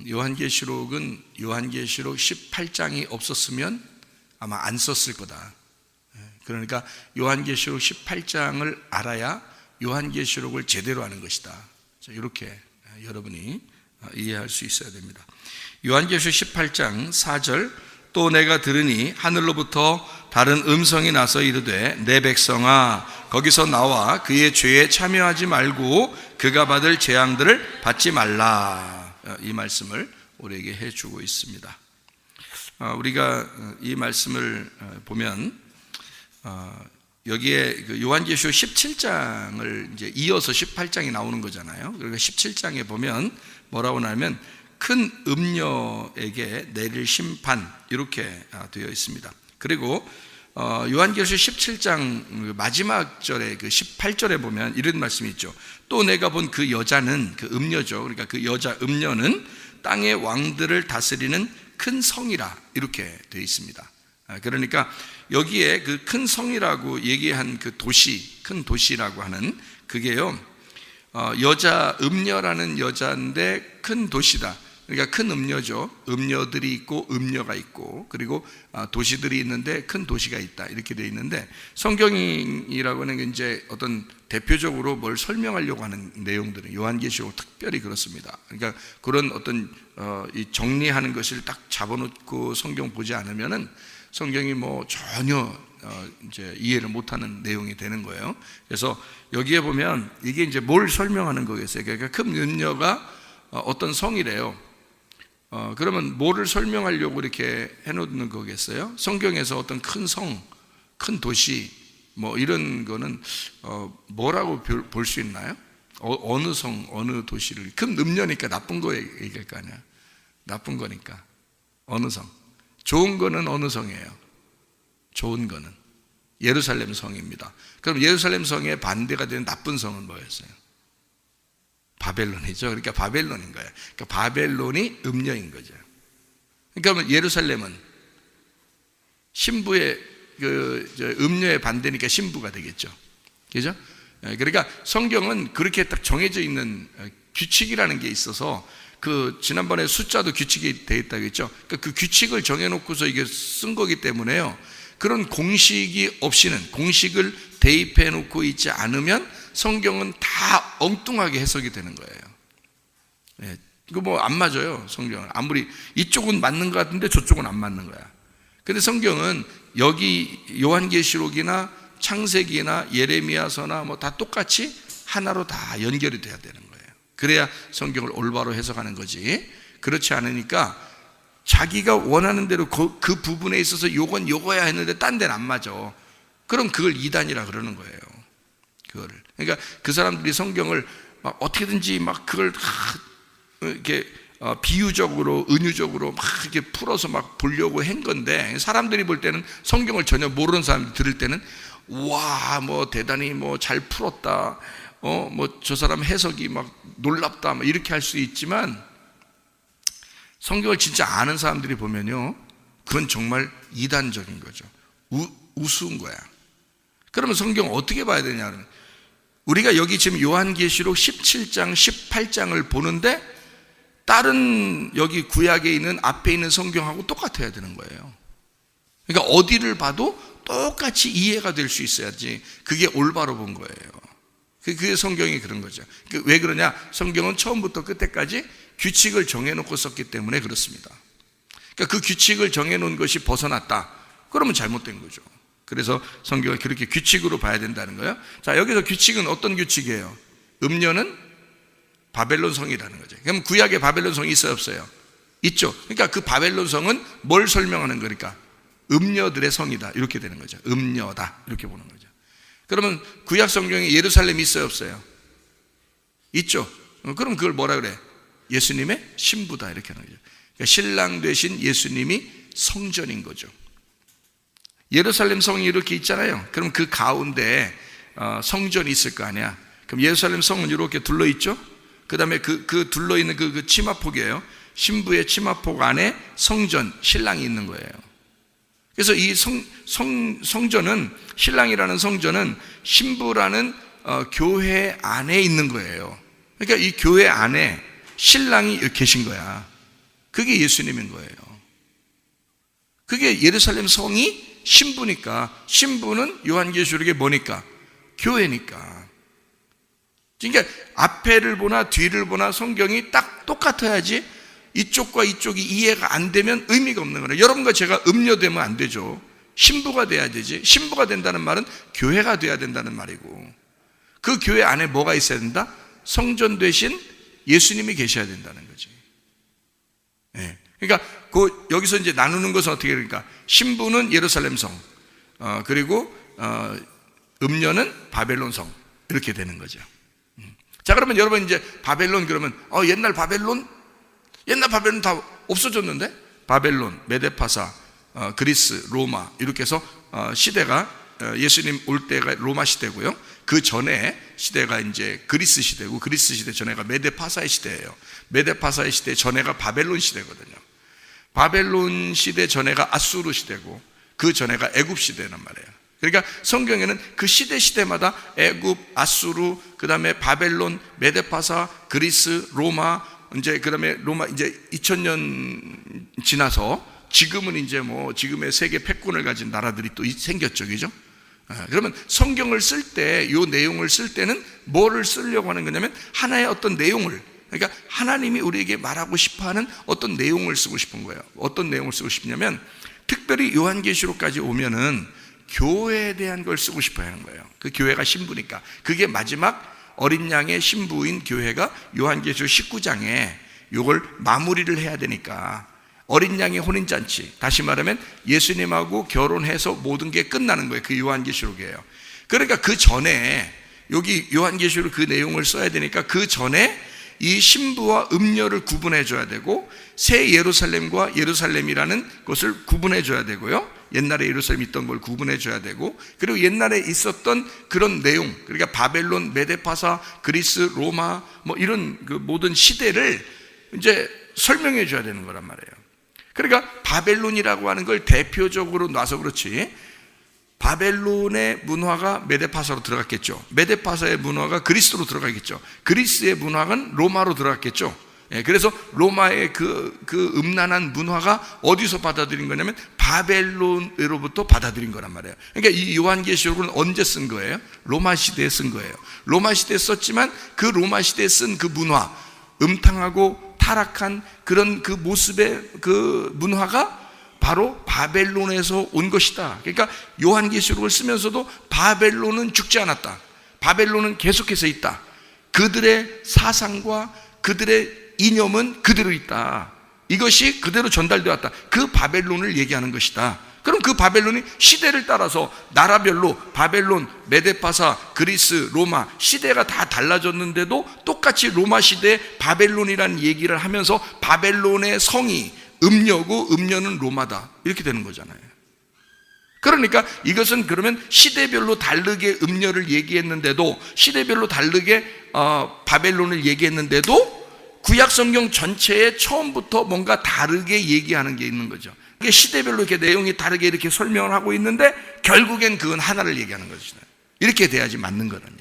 요한계시록은 요한계시록 18장이 없었으면 아마 안 썼을 거다. 그러니까 요한계시록 18장을 알아야 요한계시록을 제대로 아는 것이다. 이렇게 여러분이 이해할 수 있어야 됩니다. 요한계시록 18장 4절, 또 내가 들으니 하늘로부터 다른 음성이 나서 이르되 내 백성아 거기서 나와 그의 죄에 참여하지 말고 그가 받을 재앙들을 받지 말라. 이 말씀을 우리에게 해주고 있습니다. 우리가 이 말씀을 보면 여기에 요한계시록 17장을 이제 이어서 18장이 나오는 거잖아요. 그러니까 17장에 보면 뭐라고 하냐면 큰 음녀에게 내릴 심판, 이렇게 되어 있습니다. 그리고 요한계시록 17장 마지막 절에 그 18절에 보면 이런 말씀이 있죠. 또 내가 본 그 여자는, 그 음녀죠. 그러니까 그 여자 음녀는 땅의 왕들을 다스리는 큰 성이라, 이렇게 되어 있습니다. 그러니까 여기에 그 큰 성이라고 얘기한 그 도시, 큰 도시라고 하는 그게요, 여자 음녀라는 여자인데 큰 도시다. 그러니까 큰 음녀죠. 음녀들이 있고 음녀가 있고, 그리고 도시들이 있는데 큰 도시가 있다, 이렇게 되어 있는데, 성경이라고 하는 게 이제 어떤 대표적으로 뭘 설명하려고 하는 내용들은 요한계시록 특별히 그렇습니다. 그러니까 그런 어떤 이 정리하는 것을 딱 잡아놓고 성경 보지 않으면은 성경이 뭐 전혀 이제 이해를 못하는 내용이 되는 거예요. 그래서 여기에 보면 이게 이제 뭘 설명하는 거겠어요. 그러니까 큰 음녀가 어떤 성이래요. 그러면 뭐를 설명하려고 이렇게 해놓는 거겠어요? 성경에서 어떤 큰 성, 큰 도시, 뭐 이런 거는 뭐라고 볼 수 있나요? 어느 성, 어느 도시를, 큰 음녀니까 나쁜 거 얘기할 거 아니야. 나쁜 거니까 어느 성. 좋은 거는 어느 성이에요? 좋은 거는 예루살렘 성입니다. 그럼 예루살렘 성의 반대가 되는 나쁜 성은 뭐였어요? 바벨론이죠. 그러니까 바벨론인 거예요. 그러니까 바벨론이 음녀인 거죠. 그러니까 예루살렘은 신부의 음녀의 반대니까 신부가 되겠죠. 그죠? 그러니까 성경은 그렇게 딱 정해져 있는 규칙이라는 게 있어서, 그 지난번에 숫자도 규칙이 되어 있다고 했죠. 그러니까 그 규칙을 정해놓고서 이게 쓴 거기 때문에요, 그런 공식이 없이는, 공식을 대입해 놓고 있지 않으면 성경은 다 엉뚱하게 해석이 되는 거예요. 이거 뭐 안 맞아요. 성경은 아무리 이쪽은 맞는 것 같은데 저쪽은 안 맞는 거야. 근데 성경은 여기 요한계시록이나 창세기나 예레미야서나 뭐 다 똑같이 하나로 다 연결이 돼야 되는 거예요. 그래야 성경을 올바로 해석하는 거지. 그렇지 않으니까 자기가 원하는 대로 그 부분에 있어서 요건 요거야 했는데 딴 데는 안 맞아. 그럼 그걸 이단이라 그러는 거예요. 그거를. 그러니까 그 사람들이 성경을 막 어떻게든지 막 그걸 이렇게 비유적으로, 은유적으로 막 이렇게 풀어서 막 보려고 한 건데, 사람들이 볼 때는, 성경을 전혀 모르는 사람들이 들을 때는 와, 뭐 대단히 뭐 잘 풀었다, 뭐 저 사람 해석이 막 놀랍다, 뭐 이렇게 할 수 있지만, 성경을 진짜 아는 사람들이 보면요, 그건 정말 이단적인 거죠. 우스운 거야. 그러면 성경 어떻게 봐야 되냐면, 우리가 여기 지금 요한계시록 17장, 18장을 보는데 다른 여기 구약에 있는 앞에 있는 성경하고 똑같아야 되는 거예요. 그러니까 어디를 봐도 똑같이 이해가 될 수 있어야지 그게 올바로 본 거예요. 그게 성경이 그런 거죠. 왜 그러냐? 성경은 처음부터 끝에까지 규칙을 정해놓고 썼기 때문에 그렇습니다. 그러니까 그 규칙을 정해놓은 것이 벗어났다, 그러면 잘못된 거죠. 그래서 성경을 그렇게 규칙으로 봐야 된다는 거예요. 자, 여기서 규칙은 어떤 규칙이에요? 음녀는 바벨론 성이라는 거죠. 그럼 구약에 바벨론 성이 있어요, 없어요? 있죠. 그러니까 그 바벨론 성은 뭘 설명하는 거니까? 음녀들의 성이다, 이렇게 되는 거죠. 음녀다, 이렇게 보는 거죠. 그러면 구약 성경에 예루살렘이 있어요, 없어요? 있죠. 그럼 그걸 뭐라 그래? 예수님의 신부다, 이렇게 하는 거죠. 그러니까 신랑 되신 예수님이 성전인 거죠. 예루살렘 성이 이렇게 있잖아요. 그럼 그 가운데 성전이 있을 거 아니야. 그럼 예루살렘 성은 이렇게 둘러있죠. 그 다음에 그 둘러있는 그 치마폭이에요. 신부의 치마폭 안에 성전, 신랑이 있는 거예요. 그래서 이 성전은, 신랑이라는 성전은 신부라는 교회 안에 있는 거예요. 그러니까 이 교회 안에 신랑이 계신 거야. 그게 예수님인 거예요. 그게 예루살렘 성이 신부니까, 신부는 요한계시록에 뭐니까? 교회니까. 그러니까 앞에를 보나 뒤를 보나 성경이 딱 똑같아야지 이쪽과 이쪽이 이해가 안 되면 의미가 없는 거예요. 여러분과 제가 음료되면 안 되죠. 신부가 돼야 되지. 신부가 된다는 말은 교회가 돼야 된다는 말이고, 그 교회 안에 뭐가 있어야 된다? 성전 되신 예수님이 계셔야 된다는 거지. 네. 그러니까 여기서 이제 나누는 것은 어떻게 그러니까 신부는 예루살렘 성, 그리고 음료는 바벨론 성, 이렇게 되는 거죠. 자, 그러면 여러분 이제 바벨론 그러면 옛날 바벨론 다 없어졌는데, 바벨론, 메데파사, 그리스, 로마 이렇게 해서 시대가 예수님 올 때가 로마 시대고요. 그 전에 시대가 이제 그리스 시대고, 그리스 시대 전에가 메데파사의 시대예요. 메데파사의 시대 전에가 바벨론 시대거든요. 바벨론 시대 전에가 아수르 시대고, 그 전에가 애굽 시대란 말이에요. 그러니까 성경에는 그 시대마다 애굽, 아수르, 그 다음에 바벨론, 메데파사, 그리스, 로마, 이제 그 다음에 로마 이제 2000년 지나서 지금은 이제 지금의 세계 패권을 가진 나라들이 또 생겼죠, 그죠? 그러면 성경을 쓸 때, 이 내용을 쓸 때는 뭐를 쓰려고 하는 거냐면 하나의 어떤 내용을, 그러니까 하나님이 우리에게 말하고 싶어하는 어떤 내용을 쓰고 싶은 거예요. 어떤 내용을 쓰고 싶냐면 특별히 요한계시록까지 오면은 교회에 대한 걸 쓰고 싶어 하는 거예요. 그 교회가 신부니까. 그게 마지막 어린 양의 신부인 교회가 요한계시록 19장에 이걸 마무리를 해야 되니까, 어린 양의 혼인잔치, 다시 말하면 예수님하고 결혼해서 모든 게 끝나는 거예요. 그 요한계시록이에요. 그러니까 그 전에, 여기 요한계시록 그 내용을 써야 되니까 그 전에 이 신부와 음녀를 구분해 줘야 되고, 새 예루살렘과 예루살렘이라는 것을 구분해 줘야 되고요. 옛날에 예루살렘이 있던 걸 구분해 줘야 되고, 그리고 옛날에 있었던 그런 내용, 그러니까 바벨론, 메데파사, 그리스, 로마 이런 그 모든 시대를 이제 설명해 줘야 되는 거란 말이에요. 그러니까 바벨론이라고 하는 걸 대표적으로 놔서 그렇지, 바벨론의 문화가 메데파사로 들어갔겠죠. 메데파사의 문화가 그리스로 들어가겠죠. 그리스의 문화는 로마로 들어갔겠죠. 그래서 로마의 그 음란한 문화가 어디서 받아들인 거냐면 바벨론으로부터 받아들인 거란 말이에요. 그러니까 이 요한계시록은 언제 쓴 거예요? 로마 시대에 쓴 거예요. 로마 시대에 썼지만 그 로마 시대에 쓴 그 문화, 음탕하고 타락한 그런 그 모습의 그 문화가 바로 바벨론에서 온 것이다. 그러니까 요한계시록을 쓰면서도 바벨론은 죽지 않았다. 바벨론은 계속해서 있다. 그들의 사상과 그들의 이념은 그대로 있다. 이것이 그대로 전달되어 왔다. 그 바벨론을 얘기하는 것이다. 그럼 그 바벨론이 시대를 따라서 나라별로 바벨론, 메데파사, 그리스, 로마 시대가 다 달라졌는데도 똑같이 로마 시대에 바벨론이라는 얘기를 하면서 바벨론의 성이 음녀고 음녀는 로마다, 이렇게 되는 거잖아요. 그러니까 이것은 그러면 시대별로 다르게 음녀를 얘기했는데도, 시대별로 다르게 바벨론을 얘기했는데도 구약 성경 전체에 처음부터 뭔가 다르게 얘기하는 게 있는 거죠. 이게 시대별로 이렇게 내용이 다르게 이렇게 설명을 하고 있는데 결국엔 그건 하나를 얘기하는 것이다. 이렇게 돼야지 맞는 거는.